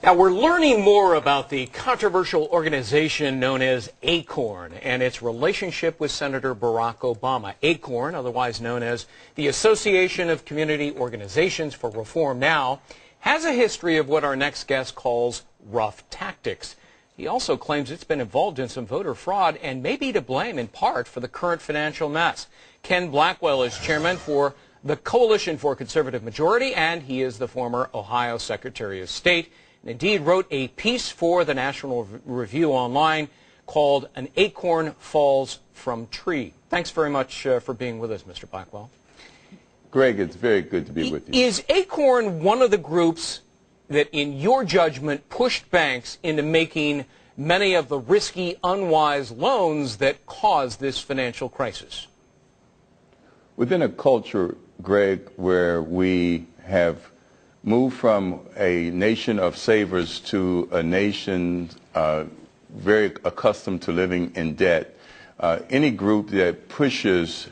Now, we're learning more about the controversial organization known as ACORN and its relationship with Senator Barack Obama. ACORN, otherwise known as the Association of Community Organizations for Reform Now, has a history of what our next guest calls rough tactics. He also claims it's been involved in some voter fraud and may be to blame in part for the current financial mess. Ken Blackwell is chairman for the Coalition for Conservative Majority, and he is the former Ohio Secretary of State. And indeed wrote a piece for the National Review Online called "An Acorn Falls from Tree." Thanks very much for being with us, Mr. Blackwell. Greg, it's very good to be with you. Is ACORN one of the groups that, in your judgment, pushed banks into making many of the risky, unwise loans that caused this financial crisis? Within a culture, Greg, where we have moved from a nation of savers to a nation very accustomed to living in debt, any group that pushes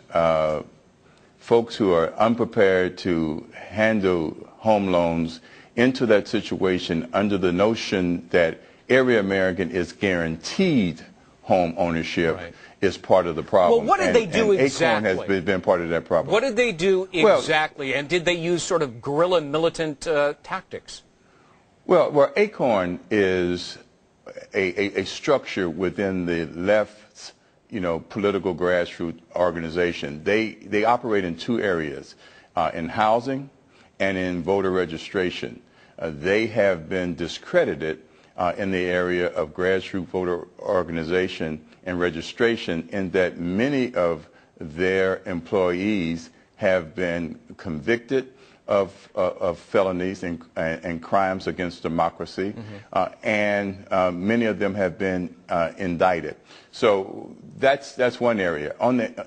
folks who are unprepared to handle home loans into that situation under the notion that every American is guaranteed home ownership, right, is part of the problem. Well, what did they do exactly? ACORN has been part of that problem. What did they do exactly, and did they use sort of guerrilla militant tactics? Well, ACORN is a structure within the left's, political grassroots organization. They operate in two areas, in housing and in voter registration. They have been discredited in the area of grassroots voter organization and registration, in that many of their employees have been convicted of felonies and crimes against democracy, and many of them have been indicted. So that's one area.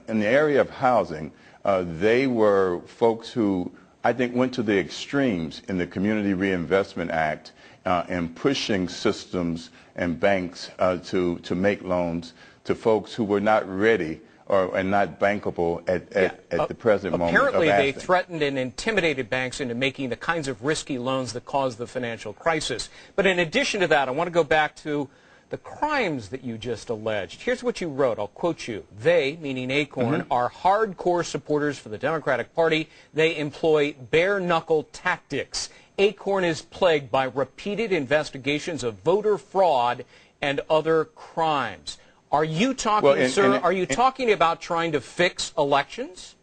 In the area of housing, they were folks who I think went to the extremes in the Community Reinvestment Act and pushing systems and banks to make loans to folks who were not ready and not bankable at the present moment. Apparently they threatened and intimidated banks into making the kinds of risky loans that caused the financial crisis. But in addition to that, I want to go back to the crimes that you just alleged. Here's what you wrote. I'll quote you. They, meaning ACORN, are hardcore supporters for the Democratic Party. They employ bare-knuckle tactics. ACORN is plagued by repeated investigations of voter fraud and other crimes. Are you talking, sir, are you talking about trying to fix elections?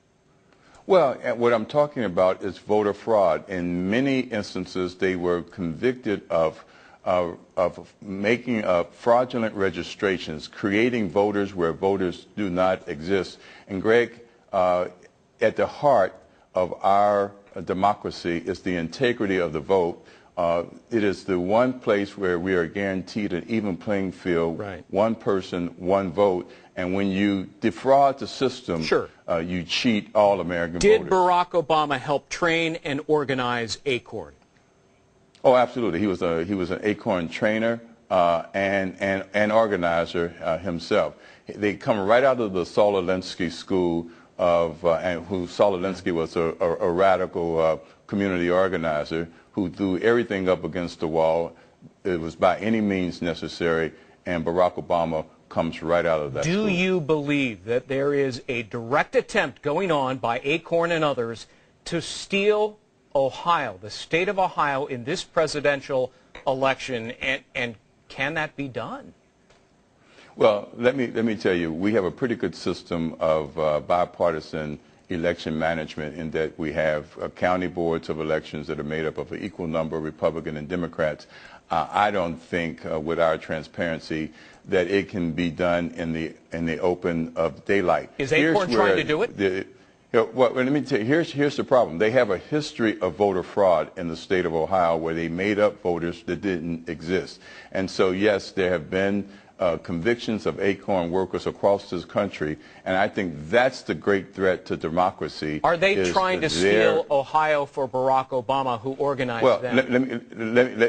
Well, what I'm talking about is voter fraud. In many instances, they were convicted of making fraudulent registrations, creating voters where voters do not exist. And Greg, at the heart of our democracy is the integrity of the vote. It is the one place where we are guaranteed an even playing field, right, one person, one vote. And when you defraud the system, sure, you cheat all American voters. Did Barack Obama help train and organize ACORN? Oh, absolutely. He was an ACORN trainer and organizer himself. They come right out of the Saul Alinsky School and Saul Alinsky was a radical community organizer who threw everything up against the wall. It was by any means necessary, and Barack Obama comes right out of that. Do you believe that there is a direct attempt going on by ACORN and others to steal Ohio, the state of Ohio, in this presidential election, and can that be done? Well, let me tell you, we have a pretty good system of bipartisan election management, in that we have county boards of elections that are made up of an equal number of Republican and Democrats. I don't think with our transparency that it can be done in the open of daylight. Is ACORN trying to do it? Well, let me tell you, here's the problem. They have a history of voter fraud in the state of Ohio, where they made up voters that didn't exist. And so, yes, there have been convictions of ACORN workers across this country, and I think that's the great threat to democracy. Are they trying to steal Ohio for Barack Obama, who organized them?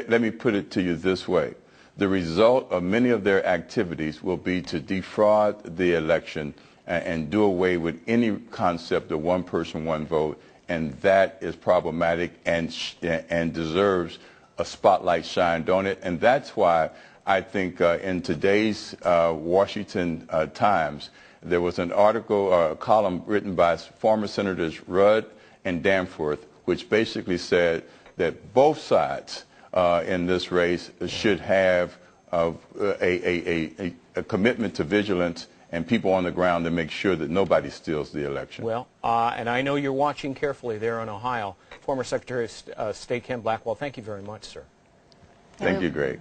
Let me put it to you this way. The result of many of their activities will be to defraud the election and do away with any concept of one person, one vote, and that is problematic and deserves a spotlight shined on it. And that's why I think in today's Washington Times, there was an article, a column written by former Senators Rudd and Danforth, which basically said that both sides in this race should have a commitment to vigilance and people on the ground to make sure that nobody steals the election. Well, and I know you're watching carefully there in Ohio. Former Secretary of State Ken Blackwell, thank you very much, sir. Thank you, Greg.